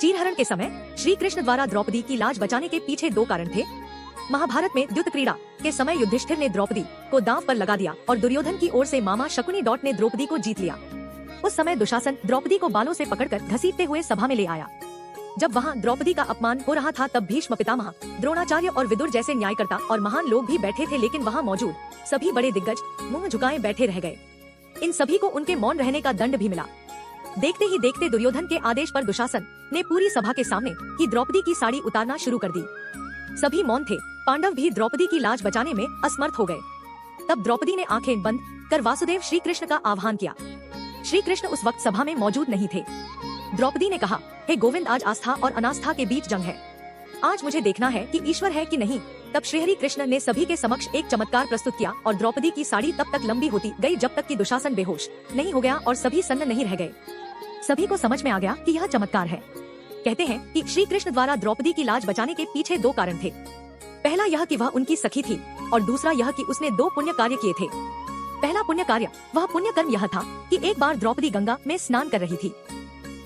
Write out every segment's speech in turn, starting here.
चीरहरण के समय श्री कृष्ण द्वारा द्रौपदी की लाज बचाने के पीछे दो कारण थे। महाभारत में द्युत क्रीड़ा के समय युधिष्ठिर ने द्रौपदी को दांव पर लगा दिया और दुर्योधन की ओर से मामा शकुनी ने द्रौपदी को जीत लिया। उस समय दुशासन द्रौपदी को बालों से पकड़कर घसीटते हुए सभा में ले आया। जब वहाँ द्रौपदी का अपमान हो रहा था तब भीष्म पितामह, द्रोणाचार्य और विदुर जैसे न्यायकर्ता और महान लोग भी बैठे थे, लेकिन वहाँ मौजूद सभी बड़े दिग्गज मुंह झुकाए बैठे रह गए। इन सभी को उनके मौन रहने का दंड भी मिला। देखते ही देखते दुर्योधन के आदेश पर दुशासन ने पूरी सभा के सामने ही द्रौपदी की साड़ी उतारना शुरू कर दी। सभी मौन थे। पांडव भी द्रौपदी की लाज बचाने में असमर्थ हो गए। तब द्रौपदी ने आंखें बंद कर वासुदेव श्री कृष्ण का आह्वान किया। श्री कृष्ण उस वक्त सभा में मौजूद नहीं थे। द्रौपदी ने कहा, हे गोविंद, आज आस्था और अनास्था के बीच जंग है। आज मुझे देखना है कि ईश्वर है कि नहीं। तब श्रीहरि कृष्ण ने सभी के समक्ष एक चमत्कार प्रस्तुत किया और द्रौपदी की साड़ी तब तक लंबी होती गई जब तक कि दुशासन बेहोश नहीं हो गया और सभी सन्न नहीं रह गए। सभी को समझ में आ गया कि यह चमत्कार है। कहते हैं कि श्री कृष्ण द्वारा द्रौपदी की लाज बचाने के पीछे दो कारण थे। पहला यह कि वह उनकी सखी थी और दूसरा यह कि उसने दो पुण्य कार्य किए थे। पहला पुण्य कार्य, वह पुण्य कर्म यह था कि एक बार द्रौपदी गंगा में स्नान कर रही थी।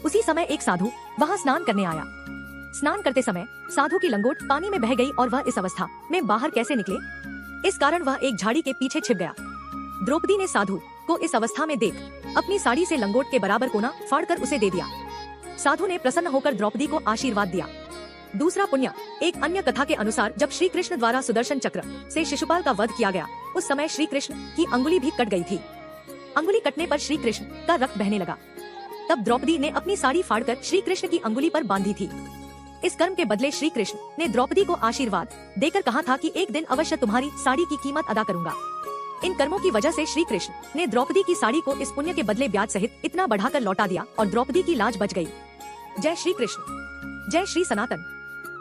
उसी समय एक साधु वहाँ स्नान करने आया। स्नान करते समय साधु की लंगोट पानी में बह गई और वह इस अवस्था में बाहर कैसे निकले, इस कारण वह एक झाड़ी के पीछे छिप गया। द्रौपदी ने साधु को इस अवस्था में देख अपनी साड़ी से लंगोट के बराबर कोना फाड़कर उसे दे दिया। साधु ने प्रसन्न होकर द्रौपदी को आशीर्वाद दिया। दूसरा पुण्य, एक अन्य कथा के अनुसार जब श्री कृष्ण द्वारा सुदर्शन चक्र से शिशुपाल का वध किया गया, उस समय श्री कृष्ण की अंगुली भी कट गई थी। अंगुली कटने पर श्री कृष्ण का रक्त बहने लगा। तब द्रौपदी ने अपनी साड़ी फाड़कर श्री कृष्ण की अंगुली पर बांधी थी। इस कर्म के बदले श्री कृष्ण ने द्रौपदी को आशीर्वाद देकर कहा था कि एक दिन अवश्य तुम्हारी साड़ी की कीमत अदा करूंगा। इन कर्मों की वजह से श्री कृष्ण ने द्रौपदी की साड़ी को इस पुण्य के बदले ब्याज सहित इतना बढ़ाकर लौटा दिया और द्रौपदी की लाज बच गई। जय श्री कृष्ण, जय श्री सनातन।